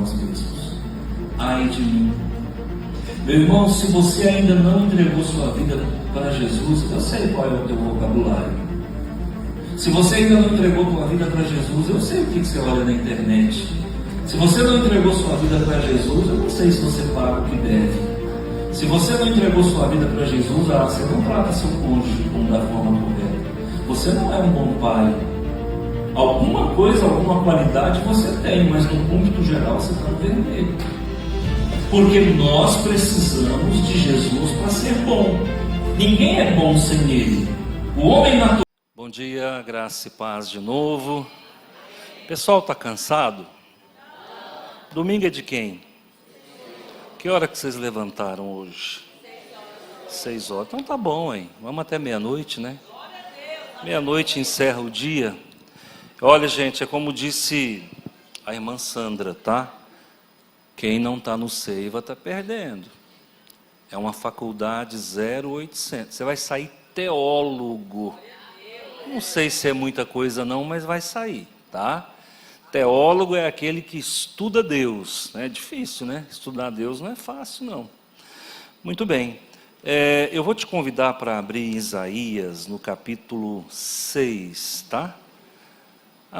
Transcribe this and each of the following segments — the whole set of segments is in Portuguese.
nós mesmos. Ai de mim. Meu irmão, se você ainda não entregou sua vida para Jesus, eu sei qual é o teu vocabulário. Se você ainda não entregou sua vida para Jesus, eu sei o que você olha na internet. Se você não entregou sua vida para Jesus, eu não sei se você paga o que deve. Se você não entregou sua vida para Jesus, você não trata seu cônjuge como da forma correta. Você não é um bom pai. Alguma coisa, alguma qualidade você tem, mas no ponto geral você está no vermelho. Porque nós precisamos de Jesus para ser bom. Ninguém é bom sem Ele. O homem natural. Bom dia, graça e paz de novo. O pessoal está cansado? Domingo é de quem? Que hora que vocês levantaram hoje? 6 horas. Então tá bom, hein? Vamos até meia-noite, né? Meia-noite encerra o dia. Olha, gente, é como disse a irmã Sandra, tá? Quem não está no Seiva está perdendo. É uma faculdade 0800. Você vai sair teólogo. Não sei se é muita coisa não, mas vai sair, tá? Teólogo é aquele que estuda Deus. É difícil, né? Estudar Deus não é fácil, não. Muito bem. Eu vou te convidar para abrir Isaías no capítulo 6, tá?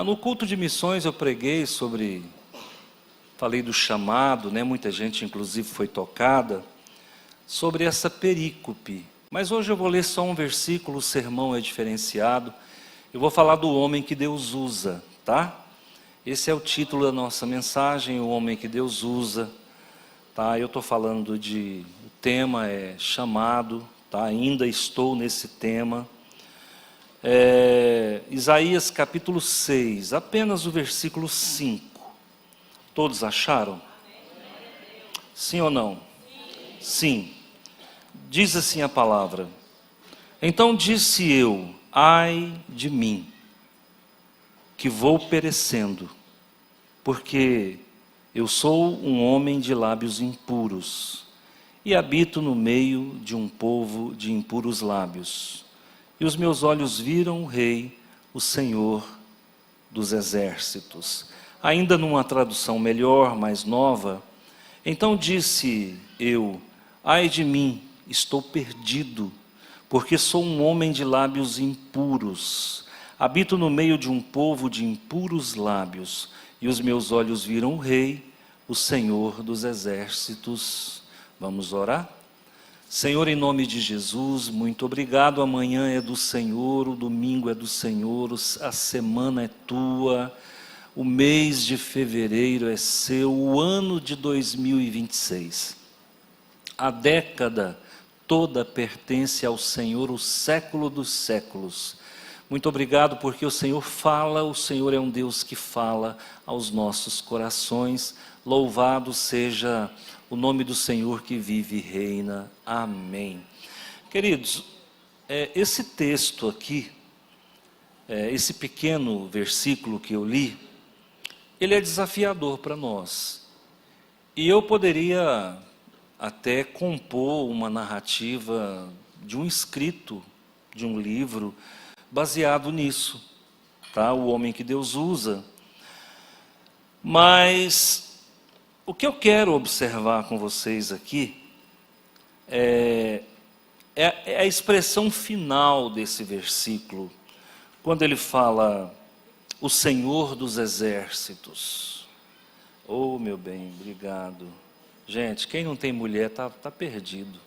No culto de missões eu preguei falei do chamado, né? Muita gente inclusive foi tocada, sobre essa perícope. Mas hoje eu vou ler só um versículo, o sermão é diferenciado. Eu vou falar do homem que Deus usa, tá? Esse é o título da nossa mensagem, o homem que Deus usa, tá? Eu estou falando o tema é chamado, tá? Ainda estou nesse tema. Isaías capítulo 6, apenas o versículo 5. Todos acharam? Sim ou não? Sim. Diz assim a palavra: então disse eu, ai de mim, que vou perecendo, porque eu sou um homem de lábios impuros, e habito no meio de um povo de impuros lábios. E os meus olhos viram o Rei, o Senhor dos exércitos. Ainda numa tradução melhor, mais nova, então disse eu, ai de mim, estou perdido, porque sou um homem de lábios impuros. Habito no meio de um povo de impuros lábios, e os meus olhos viram o Rei, o Senhor dos exércitos. Vamos orar? Senhor, em nome de Jesus, muito obrigado. Amanhã é do Senhor, o domingo é do Senhor, a semana é tua, o mês de fevereiro é seu, o ano de 2026. A década toda pertence ao Senhor, o século dos séculos. Muito obrigado porque o Senhor fala, o Senhor é um Deus que fala aos nossos corações. Louvado seja o nome do Senhor que vive e reina. Amém. Queridos, esse texto aqui, esse pequeno versículo que eu li, ele é desafiador para nós. E eu poderia até compor uma narrativa de um escrito, de um livro, baseado nisso, tá? O homem que Deus usa. Mas o que eu quero observar com vocês aqui é a expressão final desse versículo, quando ele fala, o Senhor dos exércitos. Oh, meu bem, obrigado. Gente, quem não tem mulher tá perdido.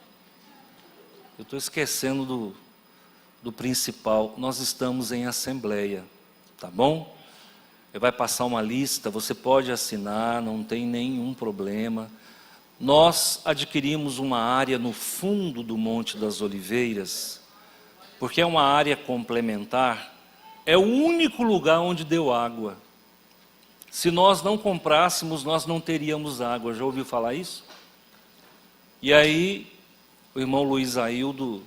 Eu estou esquecendo do principal. Nós estamos em assembleia, tá bom? Vai passar uma lista, você pode assinar, não tem nenhum problema. Nós adquirimos uma área no fundo do Monte das Oliveiras, porque é uma área complementar, é o único lugar onde deu água. Se nós não comprássemos, nós não teríamos água. Já ouviu falar isso? E aí, o irmão Luiz Aildo,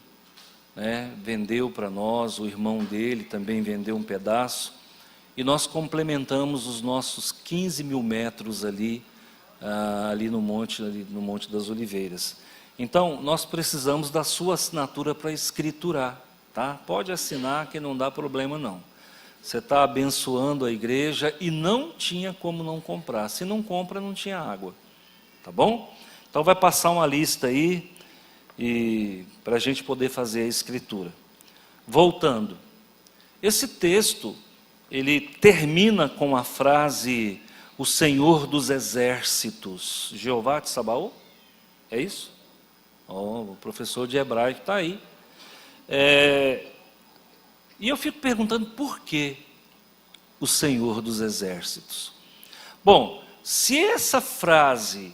vendeu para nós, o irmão dele também vendeu um pedaço, e nós complementamos os nossos 15 mil metros ali no Monte das Oliveiras. Então, nós precisamos da sua assinatura para escriturar, tá? Pode assinar que não dá problema não. Você está abençoando a igreja e não tinha como não comprar. Se não compra, não tinha água. Tá bom? Então vai passar uma lista aí e para a gente poder fazer a escritura. Voltando. Esse texto, ele termina com a frase: o Senhor dos Exércitos, Jeová de Sabaoth. É isso? O professor de hebraico está aí. E eu fico perguntando por que o Senhor dos Exércitos. Bom, se essa frase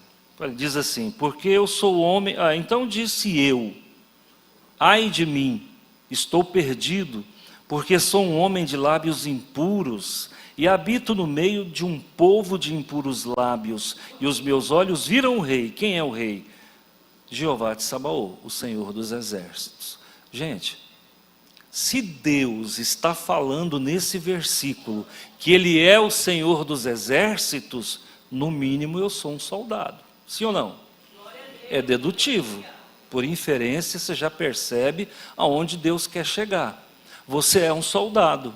diz assim, porque eu sou homem, então disse eu, ai de mim, estou perdido, porque sou um homem de lábios impuros, e habito no meio de um povo de impuros lábios, e os meus olhos viram o rei. Quem é o rei? Jeová de Sabaoth, o Senhor dos Exércitos. Gente, se Deus está falando nesse versículo que Ele é o Senhor dos Exércitos, no mínimo eu sou um soldado. Sim ou não? É dedutivo. Por inferência você já percebe aonde Deus quer chegar. Você é um soldado.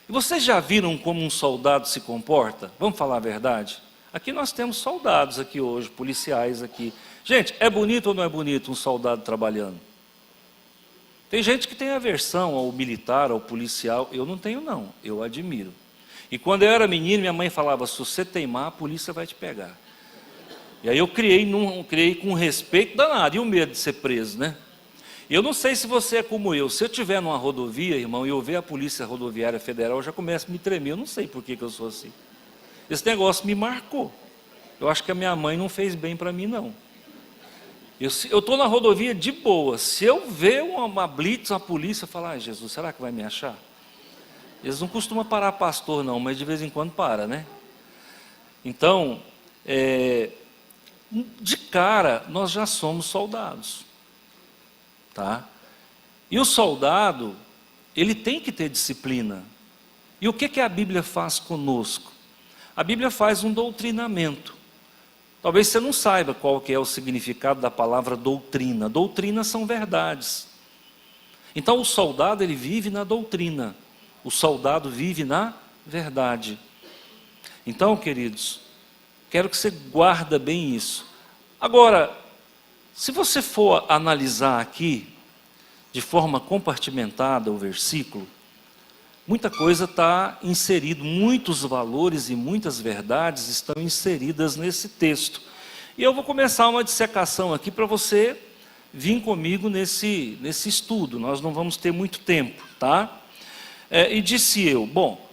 E vocês já viram como um soldado se comporta? Vamos falar a verdade? Aqui nós temos soldados aqui hoje, policiais aqui. Gente, é bonito ou não é bonito um soldado trabalhando? Tem gente que tem aversão ao militar, ao policial. Eu não tenho não, eu admiro. E quando eu era menino, minha mãe falava, se você teimar, a polícia vai te pegar. E aí eu criei com respeito danado, e o medo de ser preso, né? E eu não sei se você é como eu. Se eu estiver numa rodovia, irmão, e eu ver a Polícia Rodoviária Federal, eu já começo a me tremer. Eu não sei por que eu sou assim. Esse negócio me marcou. Eu acho que a minha mãe não fez bem para mim, não. Eu estou na rodovia de boa. Se eu ver uma blitz, uma polícia, eu falo, Jesus, será que vai me achar? Eles não costumam parar pastor, não, mas de vez em quando para, né? Então, de cara, nós já somos soldados. Tá? E o soldado, ele tem que ter disciplina. E o que a Bíblia faz conosco? A Bíblia faz um doutrinamento. Talvez você não saiba qual que é o significado da palavra doutrina. Doutrina são verdades. Então o soldado, ele vive na doutrina. O soldado vive na verdade. Então, queridos, quero que você guarda bem isso. Agora, se você for analisar aqui, de forma compartimentada o versículo, muita coisa está inserida, muitos valores e muitas verdades estão inseridas nesse texto. E eu vou começar uma dissecação aqui para você vir comigo nesse estudo. Nós não vamos ter muito tempo, tá? E disse eu, bom,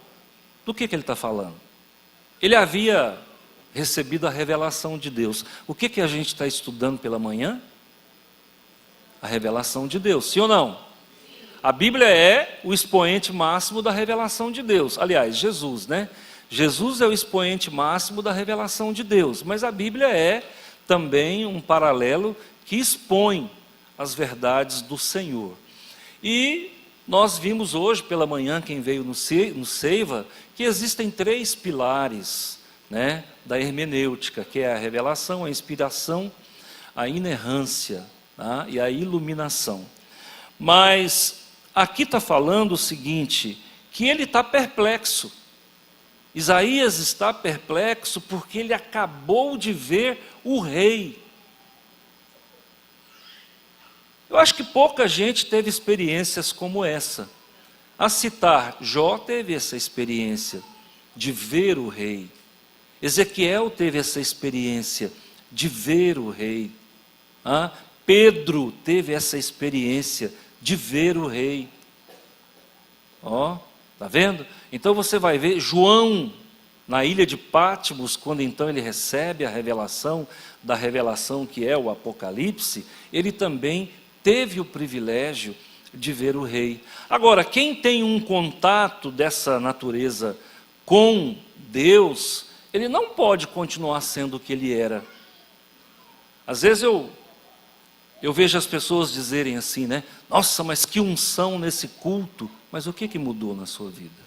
do que ele está falando? Ele havia recebido a revelação de Deus. O que a gente está estudando pela manhã? A revelação de Deus, sim ou não? A Bíblia é o expoente máximo da revelação de Deus. Aliás, Jesus, né? Jesus é o expoente máximo da revelação de Deus. Mas a Bíblia é também um paralelo que expõe as verdades do Senhor. E nós vimos hoje pela manhã, quem veio no Seiva, que existem 3 pilares, né, da hermenêutica, que é a revelação, a inspiração, a inerrância, tá, e a iluminação. Mas aqui está falando o seguinte, que ele está perplexo. Isaías está perplexo porque ele acabou de ver o rei. Eu acho que pouca gente teve experiências como essa. A citar, Jó teve essa experiência de ver o rei. Ezequiel teve essa experiência de ver o rei. Pedro teve essa experiência de ver o rei. Tá vendo? Então você vai ver João na ilha de Patmos, quando então ele recebe a revelação da revelação que é o Apocalipse, ele também teve o privilégio de ver o rei. Agora, quem tem um contato dessa natureza com Deus, ele não pode continuar sendo o que ele era. Às vezes eu vejo as pessoas dizerem assim, né? Nossa, mas que unção nesse culto. Mas o que mudou na sua vida?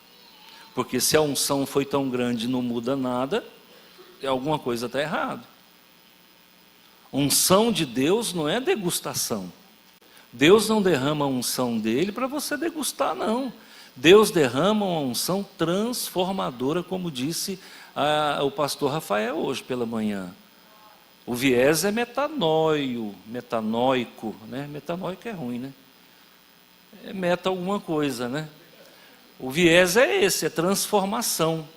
Porque se a unção foi tão grande e não muda nada, alguma coisa está errada. Unção de Deus não é degustação. Deus não derrama a unção dele para você degustar, não. Deus derrama uma unção transformadora, como disse o pastor Rafael hoje pela manhã. O viés é metanoico, né? Metanoico é ruim, né? É meta alguma coisa, né? O viés é esse, é transformação,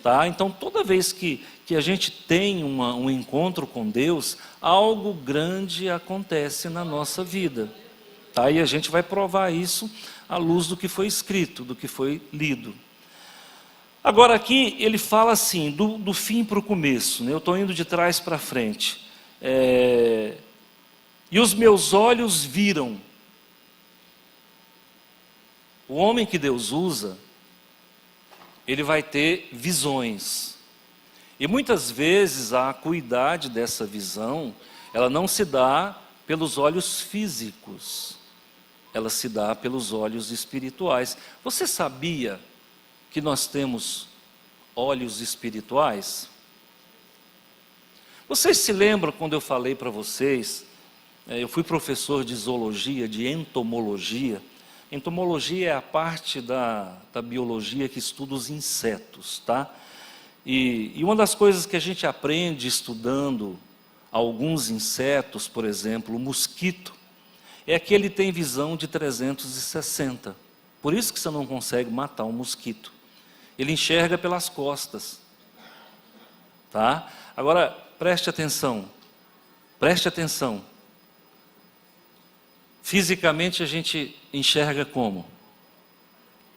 tá? Então, toda vez que a gente tem um encontro com Deus, algo grande acontece na nossa vida, tá? E a gente vai provar isso à luz do que foi escrito, do que foi lido. Agora aqui ele fala assim, do fim para o começo, né? Eu estou indo de trás para frente. E os meus olhos viram. O homem que Deus usa, ele vai ter visões. E muitas vezes a acuidade dessa visão, ela não se dá pelos olhos físicos, ela se dá pelos olhos espirituais. Você sabia que nós temos olhos espirituais? Vocês se lembram quando eu falei para vocês, eu fui professor de zoologia, de entomologia. Entomologia é a parte da biologia que estuda os insetos, tá? E uma das coisas que a gente aprende estudando alguns insetos, por exemplo, o mosquito, é que ele tem visão de 360. Por isso que você não consegue matar um mosquito. Ele enxerga pelas costas, tá? Agora, preste atenção, preste atenção. Fisicamente a gente enxerga como?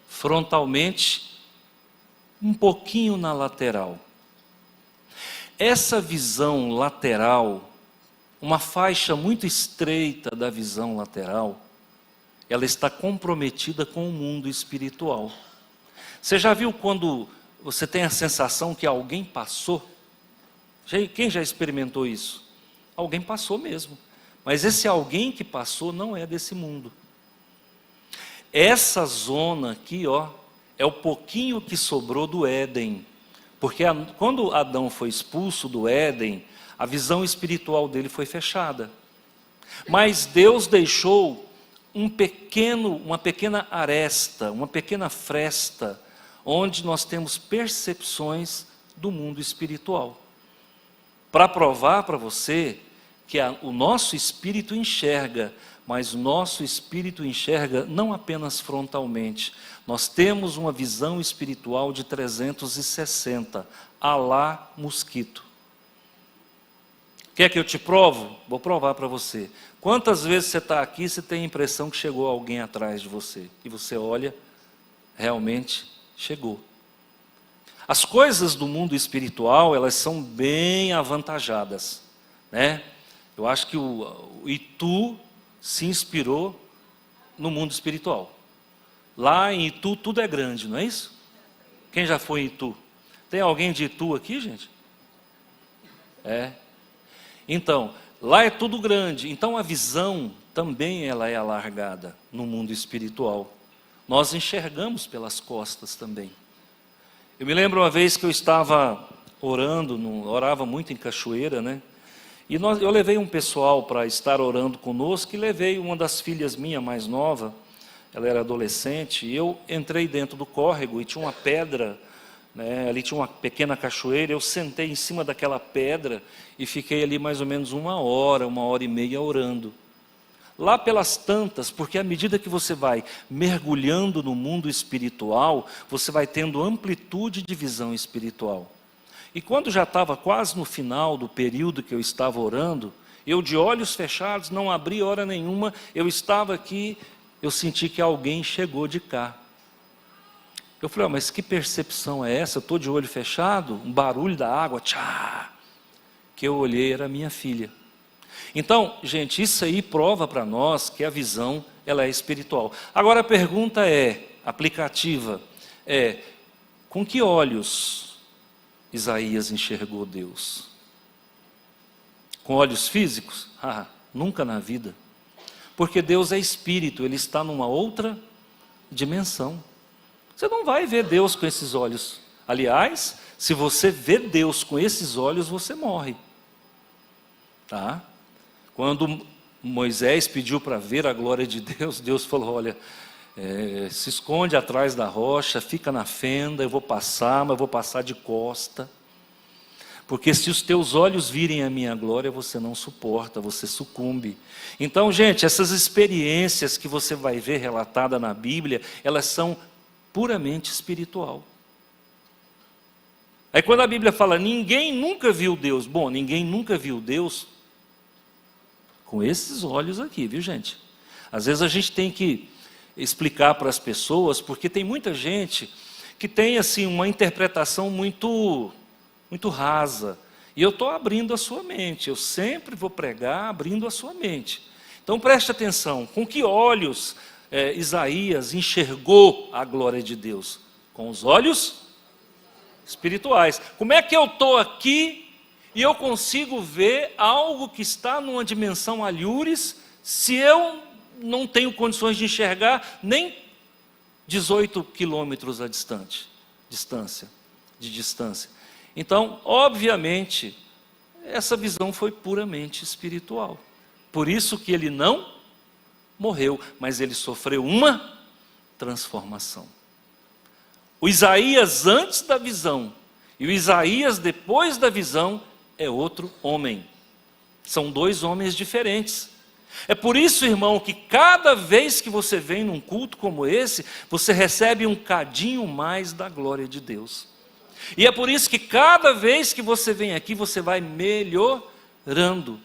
Frontalmente, um pouquinho na lateral. Essa visão lateral, uma faixa muito estreita da visão lateral, ela está comprometida com o mundo espiritual. Você já viu quando você tem a sensação que alguém passou? Quem já experimentou isso? Alguém passou mesmo. Mas esse alguém que passou não é desse mundo. Essa zona aqui, ó, é o pouquinho que sobrou do Éden. Porque quando Adão foi expulso do Éden, a visão espiritual dele foi fechada. Mas Deus deixou uma pequena aresta, uma pequena fresta, onde nós temos percepções do mundo espiritual. Para provar para você que o nosso espírito enxerga, mas o nosso espírito enxerga não apenas frontalmente. Nós temos uma visão espiritual de 360, alá mosquito. Quer que eu te provo? Vou provar para você. Quantas vezes você está aqui e você tem a impressão que chegou alguém atrás de você? E você olha, realmente chegou. As coisas do mundo espiritual, elas são bem avantajadas, né? Eu acho que o Itu se inspirou no mundo espiritual. Lá em Itu tudo é grande, não é isso? Quem já foi em Itu? Tem alguém de Itu aqui, gente? É. Então, lá é tudo grande. Então a visão também ela é alargada no mundo espiritual. Nós enxergamos pelas costas também. Eu me lembro uma vez que eu estava orando, orava muito em cachoeira, né? E eu levei um pessoal para estar orando conosco e levei uma das filhas minha mais nova, ela era adolescente, e eu entrei dentro do córrego e tinha uma pedra, né, ali tinha uma pequena cachoeira, eu sentei em cima daquela pedra e fiquei ali mais ou menos 1h30 orando. Lá pelas tantas, porque à medida que você vai mergulhando no mundo espiritual, você vai tendo amplitude de visão espiritual. E quando já estava quase no final do período que eu estava orando, eu de olhos fechados, não abri hora nenhuma, eu estava aqui, eu senti que alguém chegou de cá. Eu falei, mas que percepção é essa? Eu estou de olho fechado, um barulho da água, tchá, que eu olhei, era minha filha. Então, gente, isso aí prova para nós que a visão, ela é espiritual. Agora a pergunta aplicativa, com que olhos Isaías enxergou Deus? Com olhos físicos? Nunca na vida. Porque Deus é espírito, Ele está numa outra dimensão. Você não vai ver Deus com esses olhos. Aliás, se você vê Deus com esses olhos, você morre. Tá? Quando Moisés pediu para ver a glória de Deus, Deus falou, olha, se esconde atrás da rocha, fica na fenda, eu vou passar, mas eu vou passar de costa. Porque se os teus olhos virem a minha glória, você não suporta, você sucumbe. Então, gente, essas experiências que você vai ver relatada na Bíblia, elas são puramente espiritual. Aí quando a Bíblia fala, ninguém nunca viu Deus. Bom, ninguém nunca viu Deus com esses olhos aqui, viu, gente? Às vezes a gente tem que explicar para as pessoas, porque tem muita gente que tem assim uma interpretação muito rasa. E eu estou abrindo a sua mente. Eu sempre vou pregar abrindo a sua mente. Então preste atenção. Com que olhos Isaías enxergou a glória de Deus? Com os olhos espirituais. Como é que eu estou aqui e eu consigo ver algo que está numa dimensão alhures, se eu não tenho condições de enxergar nem 18 quilômetros de distância? Então, obviamente, essa visão foi puramente espiritual. Por isso que ele não morreu, mas ele sofreu uma transformação. O Isaías antes da visão e o Isaías depois da visão é outro homem. São dois homens diferentes. É por isso, irmão, que cada vez que você vem num culto como esse, você recebe um cadinho mais da glória de Deus. E é por isso que cada vez que você vem aqui, você vai melhorando.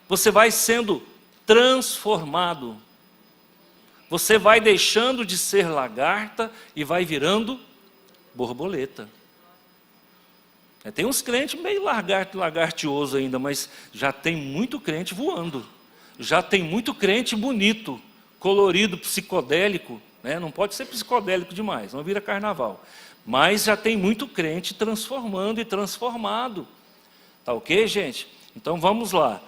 Você vai sendo transformado. Você vai deixando de ser lagarta e vai virando borboleta. Tem uns crentes meio lagartioso ainda, mas já tem muito crente voando. Já tem muito crente bonito, colorido, psicodélico. Não pode ser psicodélico demais, não vira carnaval. Mas já tem muito crente transformando e transformado. Tá ok, gente? Então vamos lá.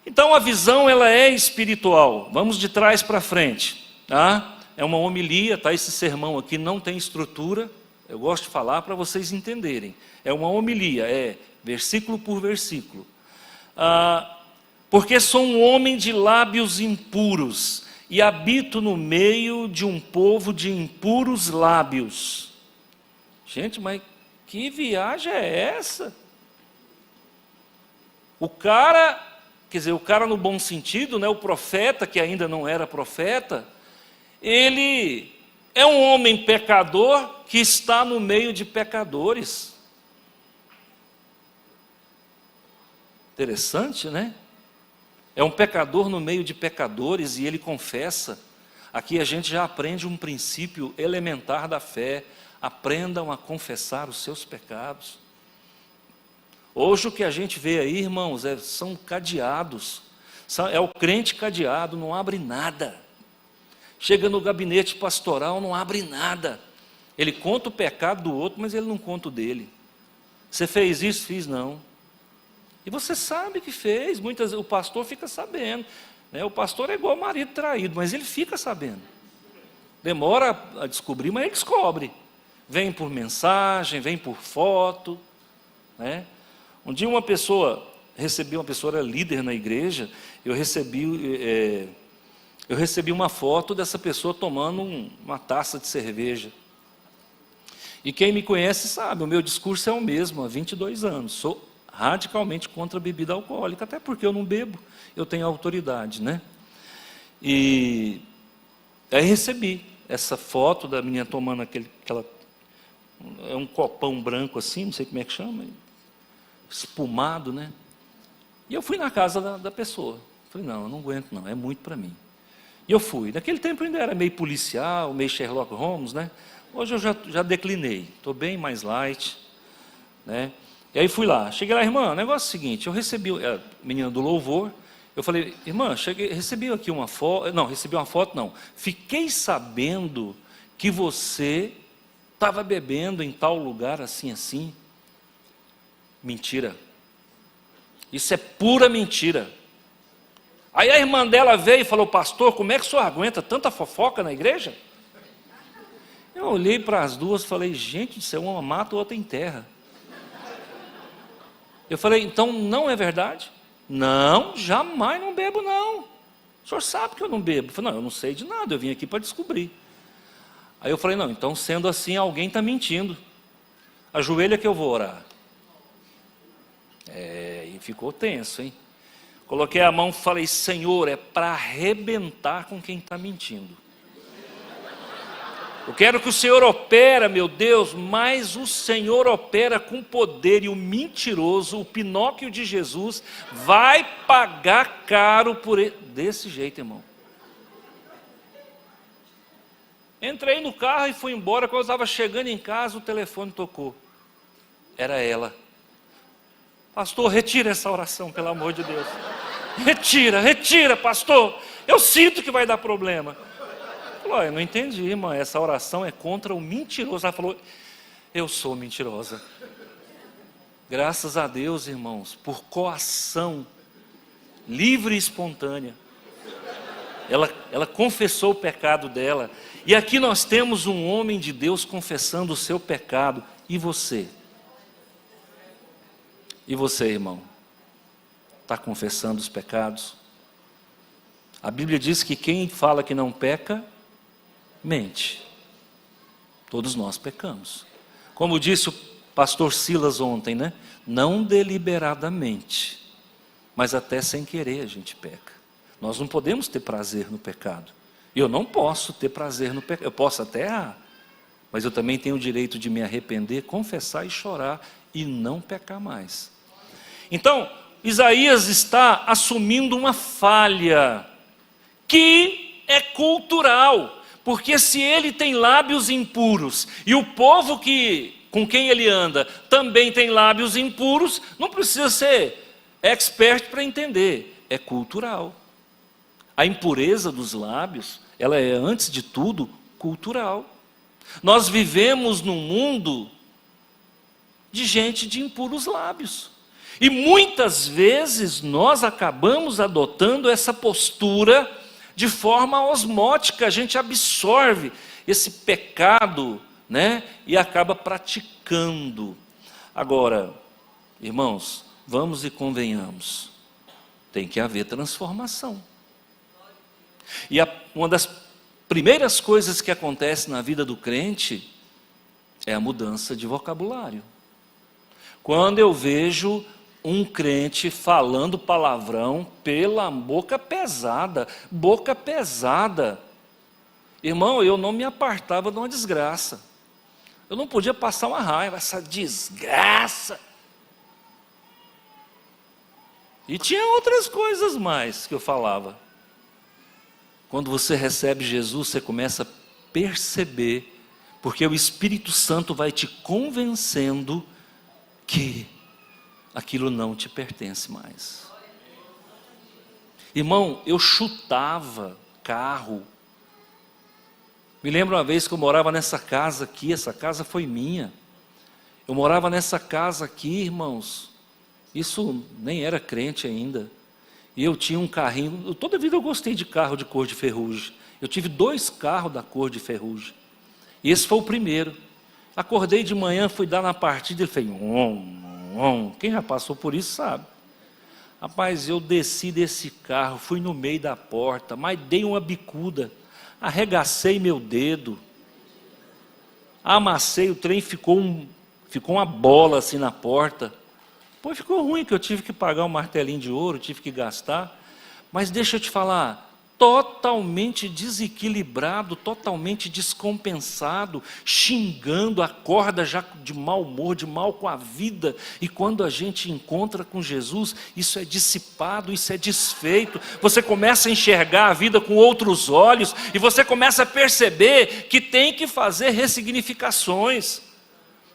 Então a visão ela é espiritual. Vamos de trás para frente. Tá? É uma homilia, tá? Esse sermão aqui não tem estrutura. Eu gosto de falar para vocês entenderem. É uma homilia, é versículo por versículo. Porque sou um homem de lábios impuros e habito no meio de um povo de impuros lábios. Gente, mas que viagem é essa? O cara no bom sentido, o profeta, que ainda não era profeta, ele é um homem pecador que está no meio de pecadores. Interessante, né? É um pecador no meio de pecadores e ele confessa. Aqui a gente já aprende um princípio elementar da fé. Aprendam a confessar os seus pecados. Hoje o que a gente vê aí, irmãos, são cadeados. É o crente cadeado, não abre nada. Chega no gabinete pastoral, não abre nada. Ele conta o pecado do outro, mas ele não conta o dele. Você fez isso? Fiz não. E você sabe que fez. Muitas vezes o pastor fica sabendo. O pastor é igual ao marido traído, mas ele fica sabendo. Demora a descobrir, mas ele descobre. Vem por mensagem, vem por foto. Um dia uma pessoa era líder na igreja, eu recebi uma foto dessa pessoa tomando uma taça de cerveja. E quem me conhece sabe, o meu discurso é o mesmo há 22 anos. Sou radicalmente contra a bebida alcoólica, até porque eu não bebo, eu tenho autoridade, E aí recebi essa foto da menina tomando é um copão branco assim, não sei como é que chama, espumado, E eu fui na casa da pessoa. Falei, não, eu não aguento não, é muito para mim. E eu fui. Naquele tempo eu ainda era meio policial, meio Sherlock Holmes, Hoje eu já declinei, estou bem mais light, E aí fui lá. Cheguei lá, irmã, o negócio é o seguinte, eu recebi, a menina do louvor, eu falei, irmã, recebi aqui uma foto, não, fiquei sabendo que você estava bebendo em tal lugar assim. Mentira. Isso é pura mentira. Aí a irmã dela veio e falou, pastor, como é que o senhor aguenta tanta fofoca na igreja? Eu olhei para as duas e falei, gente do céu, uma mata, outra enterra. Eu falei, então não é verdade? Não, jamais não bebo não. O senhor sabe que eu não bebo. Eu falei, não, eu não sei de nada, eu vim aqui para descobrir. Aí eu falei, não, então sendo assim, alguém está mentindo. Ajoelha que eu vou orar. E ficou tenso, hein? Coloquei a mão e falei, Senhor, é para arrebentar com quem está mentindo. Eu quero que o Senhor opera, meu Deus, mas o Senhor opera com poder, e o mentiroso, o Pinóquio de Jesus, vai pagar caro por ele. Desse jeito, irmão. Entrei no carro e fui embora. Quando eu estava chegando em casa, o telefone tocou. Era ela. Pastor, retira essa oração, pelo amor de Deus. Retira, pastor. Eu sinto que vai dar problema. Falou, eu não entendi, irmã, essa oração é contra o mentiroso. Ela falou, eu sou mentirosa. Graças a Deus, irmãos, por coação livre e espontânea, ela confessou o pecado dela. E aqui nós temos um homem de Deus confessando o seu pecado. E você? E você, irmão? Está confessando os pecados? A Bíblia diz que quem fala que não peca, mente. Todos nós pecamos. Como disse o pastor Silas ontem, né? Não deliberadamente, mas até sem querer a gente peca. Nós não podemos ter prazer no pecado. Eu não posso ter prazer no pecado. Eu posso até errar, mas eu também tenho o direito de me arrepender, confessar e chorar e não pecar mais. Então, Isaías está assumindo uma falha que é cultural, porque se ele tem lábios impuros e o povo com quem ele anda também tem lábios impuros, não precisa ser expert para entender, é cultural. A impureza dos lábios, ela é antes de tudo cultural. Nós vivemos num mundo de gente de impuros lábios. E muitas vezes nós acabamos adotando essa postura de forma osmótica, a gente absorve esse pecado, né? E acaba praticando. Agora, irmãos, vamos e convenhamos, tem que haver transformação. E uma das primeiras coisas que acontece na vida do crente é a mudança de vocabulário. Quando eu vejo um crente falando palavrão pela boca pesada, irmão, eu não me apartava de uma desgraça. Eu não podia passar uma raiva, essa desgraça. E tinha outras coisas mais que eu falava. Quando você recebe Jesus, você começa a perceber, porque o Espírito Santo vai te convencendo que aquilo não te pertence mais. Irmão, eu chutava carro. Me lembro uma vez que eu morava nessa casa aqui, essa casa foi minha. Eu morava nessa casa aqui, irmãos. Isso nem era crente ainda. E eu tinha um carrinho, toda a vida eu gostei de carro de cor de ferrugem. Eu tive 2 carros da cor de ferrugem. E esse foi o primeiro. Acordei de manhã, fui dar na partida, ele fez quem já passou por isso sabe. Rapaz, eu desci desse carro, fui no meio da porta, mas dei uma bicuda, arregacei meu dedo, amassei o trem, ficou uma bola assim na porta. Pô, ficou ruim que eu tive que pagar um martelinho de ouro, tive que gastar. Mas deixa eu te falar, totalmente desequilibrado, totalmente descompensado, xingando, acorda já de mau humor, de mal com a vida. E quando a gente encontra com Jesus, isso é dissipado, isso é desfeito. Você começa a enxergar a vida com outros olhos e você começa a perceber que tem que fazer ressignificações.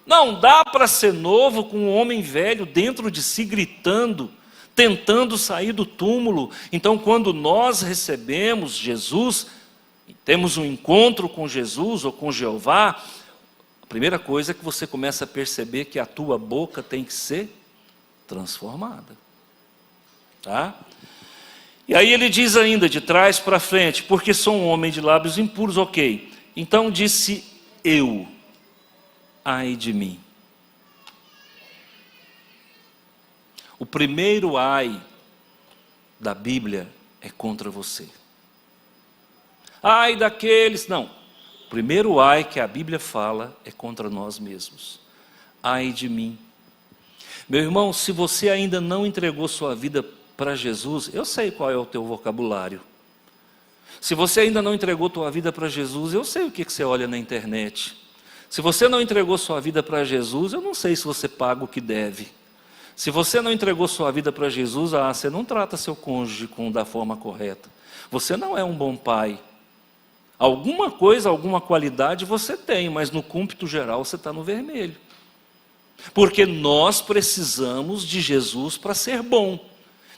Não dá para ser novo com um homem velho dentro de si gritando, tentando sair do túmulo. Então, quando nós recebemos Jesus, temos um encontro com Jesus ou com Jeová, a primeira coisa é que você começa a perceber que a tua boca tem que ser transformada. Tá? E aí ele diz ainda, de trás para frente, porque sou um homem de lábios impuros, ok. Então disse eu, ai de mim. O primeiro ai da Bíblia é contra você. Ai daqueles, não. O primeiro ai que a Bíblia fala é contra nós mesmos. Ai de mim. Meu irmão, se você ainda não entregou sua vida para Jesus, eu sei qual é o teu vocabulário. Se você ainda não entregou tua vida para Jesus, eu sei o que você olha na internet. Se você não entregou sua vida para Jesus, eu não sei se você paga o que deve. Se você não entregou sua vida para Jesus, você não trata seu cônjuge da forma correta. Você não é um bom pai. Alguma coisa, alguma qualidade você tem, mas no cômpito geral você está no vermelho. Porque nós precisamos de Jesus para ser bom.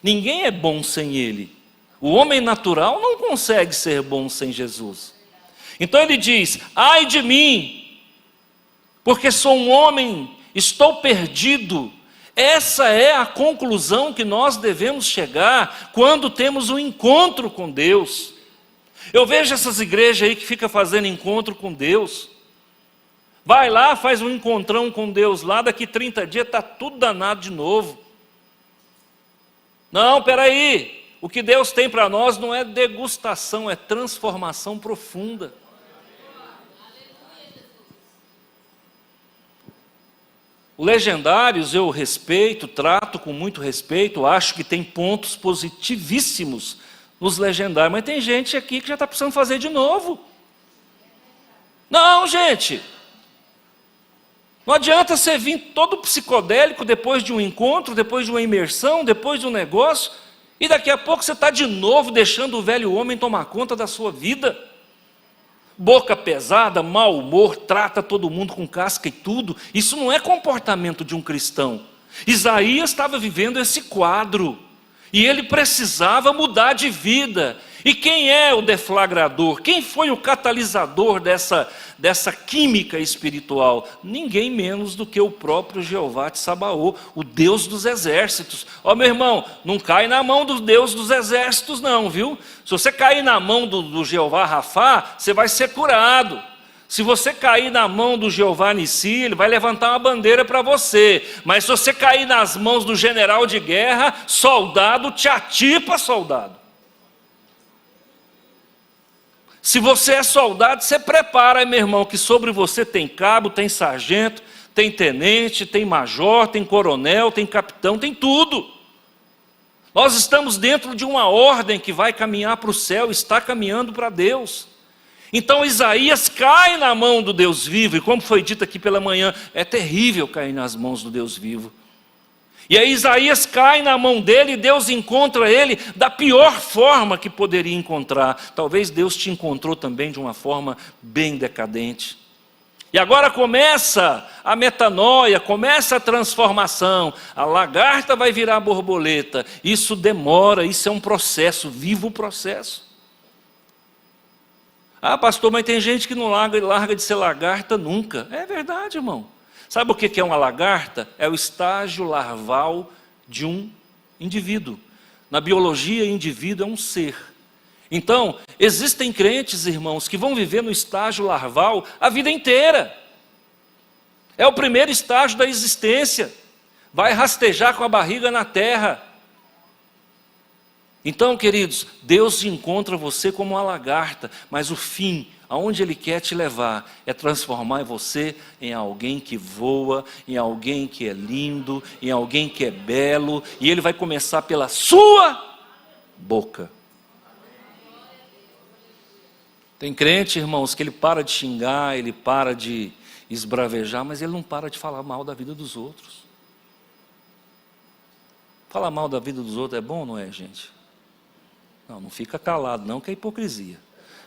Ninguém é bom sem Ele. O homem natural não consegue ser bom sem Jesus. Então ele diz, ai de mim, porque sou um homem, estou perdido. Essa é a conclusão que nós devemos chegar quando temos um encontro com Deus. Eu vejo essas igrejas aí que ficam fazendo encontro com Deus. Vai lá, faz um encontrão com Deus lá, daqui 30 dias está tudo danado de novo. Não, peraí, o que Deus tem para nós não é degustação, é transformação profunda. Os legendários eu respeito, trato com muito respeito, acho que tem pontos positivíssimos nos legendários, mas tem gente aqui que já está precisando fazer de novo. Não, gente, não adianta você vir todo psicodélico depois de um encontro, depois de uma imersão, depois de um negócio, e daqui a pouco você está de novo deixando o velho homem tomar conta da sua vida. Boca pesada, mau humor, trata todo mundo com casca e tudo. Isso não é comportamento de um cristão. Isaías estava vivendo esse quadro. E ele precisava mudar de vida. E quem é o deflagrador? Quem foi o catalisador dessa química espiritual? Ninguém menos do que o próprio Jeová de Sabaô, o Deus dos exércitos. Ó, meu irmão, não cai na mão do Deus dos exércitos não, viu? Se você cair na mão do Jeová Rafá, você vai ser curado. Se você cair na mão do Jeová Nissi, ele vai levantar uma bandeira para você. Mas se você cair nas mãos do general de guerra, soldado te atipa, soldado. Se você é soldado, você prepara, meu irmão, que sobre você tem cabo, tem sargento, tem tenente, tem major, tem coronel, tem capitão, tem tudo. Nós estamos dentro de uma ordem que vai caminhar para o céu, está caminhando para Deus. Então Isaías cai na mão do Deus vivo, e como foi dito aqui pela manhã, é terrível cair nas mãos do Deus vivo. E aí Isaías cai na mão dele, e Deus encontra ele da pior forma que poderia encontrar. Talvez Deus te encontrou também de uma forma bem decadente. E agora começa a metanoia, começa a transformação. A lagarta vai virar borboleta. Isso demora, isso é um processo, vivo processo. Ah, pastor, mas tem gente que não larga de ser lagarta nunca. É verdade, irmão. Sabe o que é uma lagarta? É o estágio larval de um indivíduo. Na biologia, indivíduo é um ser. Então, existem crentes, irmãos, que vão viver no estágio larval a vida inteira. É o primeiro estágio da existência. Vai rastejar com a barriga na terra. Então, queridos, Deus encontra você como uma lagarta, mas o fim, aonde Ele quer te levar, é transformar você em alguém que voa, em alguém que é lindo, em alguém que é belo, e Ele vai começar pela sua boca. Tem crente, irmãos, que ele para de xingar, ele para de esbravejar, mas ele não para de falar mal da vida dos outros. Falar mal da vida dos outros é bom ou não é, gente? Não, não fica calado não, que é hipocrisia.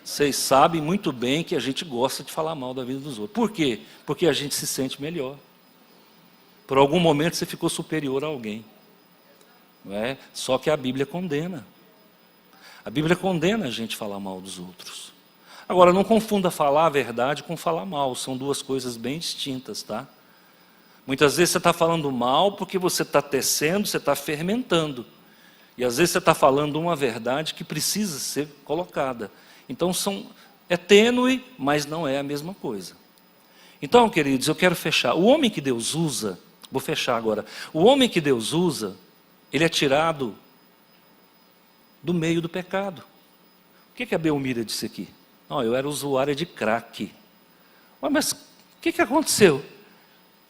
Vocês sabem muito bem que a gente gosta de falar mal da vida dos outros. Por quê? Porque a gente se sente melhor. Por algum momento você ficou superior a alguém. Não é? Só que a Bíblia condena. A Bíblia condena a gente falar mal dos outros. Agora, não confunda falar a verdade com falar mal. São duas coisas bem distintas, tá? Muitas vezes você está falando mal porque você está tecendo, você está fermentando. E às vezes você está falando uma verdade que precisa ser colocada. Então é tênue, mas não é a mesma coisa. Então, queridos, eu quero fechar. O homem que Deus usa, vou fechar agora. O homem que Deus usa, ele é tirado do meio do pecado. O que a Belmira disse aqui? Não, eu era usuária de crack. Mas o que aconteceu?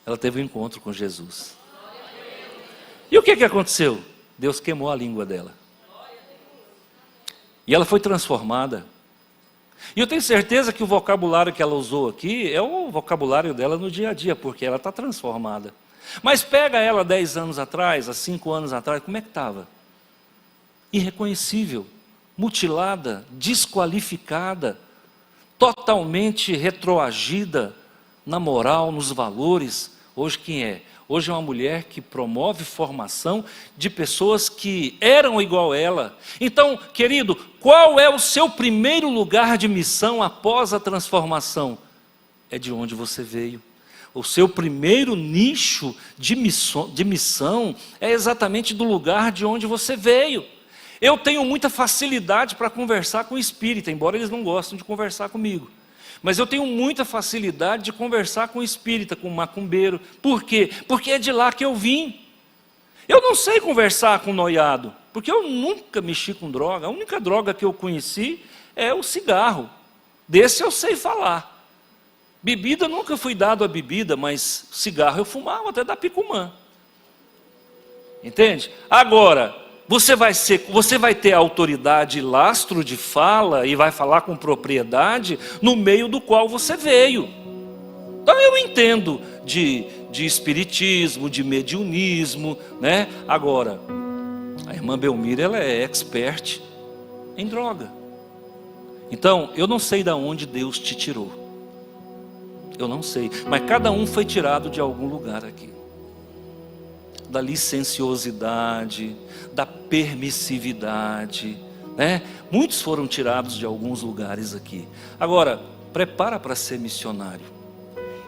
Ela teve um encontro com Jesus. E o que aconteceu? Deus queimou a língua dela. E ela foi transformada. E eu tenho certeza que o vocabulário que ela usou aqui é o vocabulário dela no dia a dia, porque ela está transformada. Mas pega ela 10 anos atrás, há 5 anos atrás, como é que estava? Irreconhecível, mutilada, desqualificada, totalmente retroagida na moral, nos valores. Hoje quem é? Hoje é uma mulher que promove formação de pessoas que eram igual a ela. Então, querido, qual é o seu primeiro lugar de missão após a transformação? É de onde você veio. O seu primeiro nicho de missão é exatamente do lugar de onde você veio. Eu tenho muita facilidade para conversar com espírita, embora eles não gostem de conversar comigo. Mas eu tenho muita facilidade de conversar com espírita, com macumbeiro. Por quê? Porque é de lá que eu vim. Eu não sei conversar com noiado, porque eu nunca mexi com droga. A única droga que eu conheci é o cigarro. Desse eu sei falar. Bebida, nunca fui dado a bebida, mas cigarro eu fumava até da Picumã. Entende? Agora, você vai ter autoridade e lastro de fala e vai falar com propriedade no meio do qual você veio. Então eu entendo de espiritismo, de mediunismo, né? Agora, a irmã Belmira, ela é expert em droga. Então, eu não sei de onde Deus te tirou. Eu não sei, mas cada um foi tirado de algum lugar aqui. Da licenciosidade, da permissividade, né? Muitos foram tirados de alguns lugares aqui. Agora, prepara para ser missionário.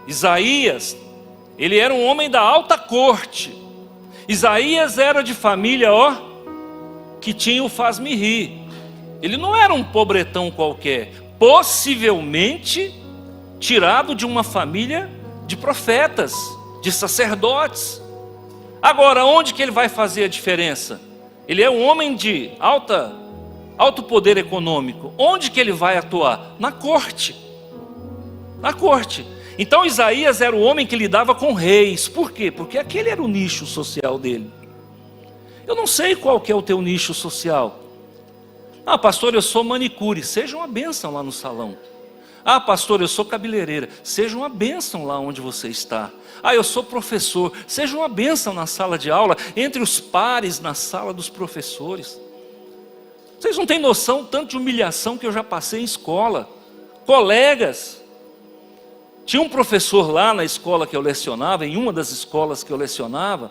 Isaías, ele era um homem da alta corte. Isaías era de família, que tinha o faz-me rir. Ele não era um pobretão qualquer, possivelmente tirado de uma família de profetas, de sacerdotes. Agora, onde que ele vai fazer a diferença? Ele é um homem de alto poder econômico. Onde que ele vai atuar? Na corte. Na corte. Então Isaías era o homem que lidava com reis. Por quê? Porque aquele era o nicho social dele. Eu não sei qual que é o teu nicho social. Ah, pastor, eu sou manicure. Seja uma bênção lá no salão. Ah, pastor, eu sou cabeleireira. Seja uma bênção lá onde você está. Ah, eu sou professor. Seja uma bênção na sala de aula, entre os pares na sala dos professores. Vocês não têm noção tanto de humilhação que eu já passei em escola. Colegas. Tinha um professor lá na escola que eu lecionava, em uma das escolas que eu lecionava.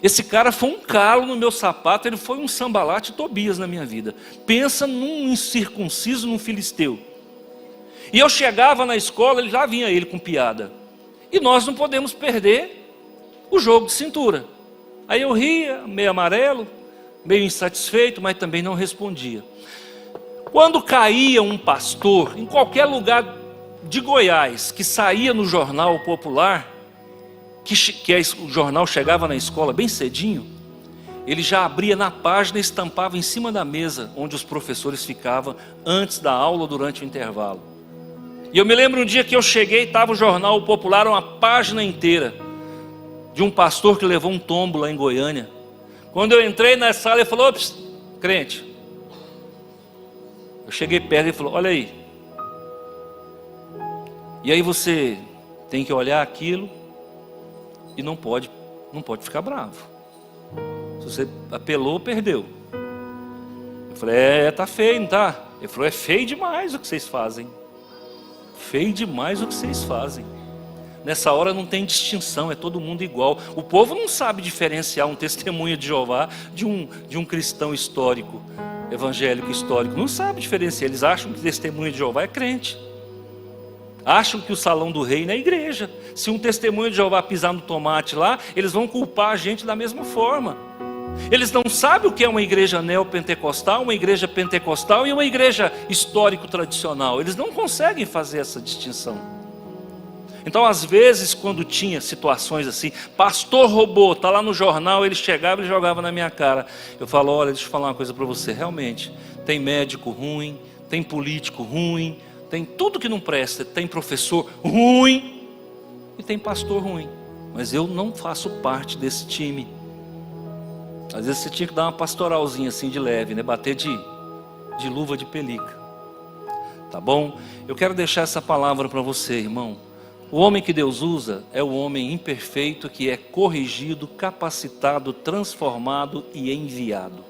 Esse cara foi um calo no meu sapato, ele foi um Sambalate Tobias na minha vida. Pensa num incircunciso, num filisteu. E eu chegava na escola, ele já vinha ele com piada. E nós não podemos perder o jogo de cintura. Aí eu ria, meio amarelo, meio insatisfeito, mas também não respondia. Quando caía um pastor, em qualquer lugar de Goiás, que saía no Jornal Popular, o jornal chegava na escola bem cedinho, ele já abria na página e estampava em cima da mesa, onde os professores ficavam antes da aula, durante o intervalo. E eu me lembro um dia que eu cheguei, estava o Jornal Popular, uma página inteira, de um pastor que levou um tombo lá em Goiânia. Quando eu entrei na sala, ele falou: ops, crente. Eu cheguei perto e ele falou: olha aí. E aí você tem que olhar aquilo e não pode ficar bravo. Se você apelou, perdeu. Eu falei: tá feio, não tá? Ele falou: é feio demais o que vocês fazem. Feio demais o que vocês fazem. Nessa hora não tem distinção, é todo mundo igual. O povo não sabe diferenciar um testemunha de Jeová de um cristão histórico, evangélico histórico. Não sabe diferenciar. Eles acham que testemunha de Jeová é crente. Acham que o salão do reino é igreja. Se um testemunho de Jeová pisar no tomate lá, eles vão culpar a gente da mesma forma. Eles não sabem o que é uma igreja neopentecostal, uma igreja pentecostal e uma igreja histórico-tradicional. Eles não conseguem fazer essa distinção. Então, às vezes, quando tinha situações assim, pastor roubou, está lá no jornal, ele chegava e jogava na minha cara. Eu falo: olha, deixa eu falar uma coisa para você. Realmente, tem médico ruim, tem político ruim, Tem tudo que não presta. Tem professor ruim e tem pastor ruim. Mas eu não faço parte desse time. Às vezes você tinha que dar uma pastoralzinha assim de leve, né? Bater de luva de pelica. Tá bom? Eu quero deixar essa palavra para você, irmão. O homem que Deus usa é o homem imperfeito que é corrigido, capacitado, transformado e enviado.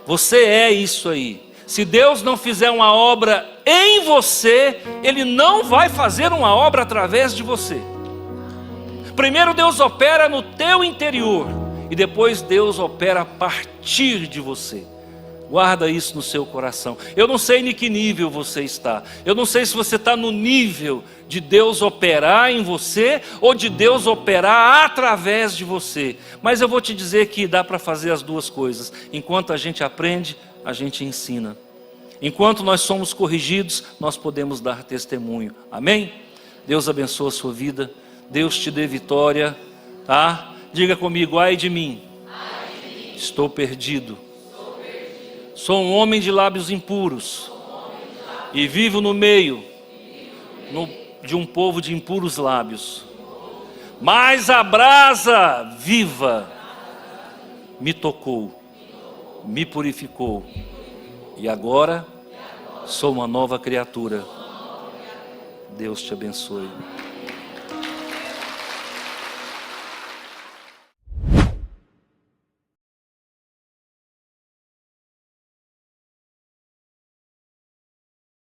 Você é isso aí. Se Deus não fizer uma obra em você, Ele não vai fazer uma obra através de você. Primeiro Deus opera no teu interior e depois Deus opera a partir de você. Guarda isso no seu coração. Eu não sei em que nível você está. Eu não sei se você está no nível de Deus operar em você ou de Deus operar através de você. Mas eu vou te dizer que dá para fazer as duas coisas. Enquanto a gente aprende, a gente ensina. Enquanto nós somos corrigidos, nós podemos dar testemunho. Amém? Deus abençoe a sua vida. Deus te dê vitória. Tá? Diga comigo, ai de mim. Estou perdido. Sou um homem de lábios impuros e vivo no meio de um povo de impuros lábios. Mas a brasa viva me tocou, me purificou e agora sou uma nova criatura. Deus te abençoe.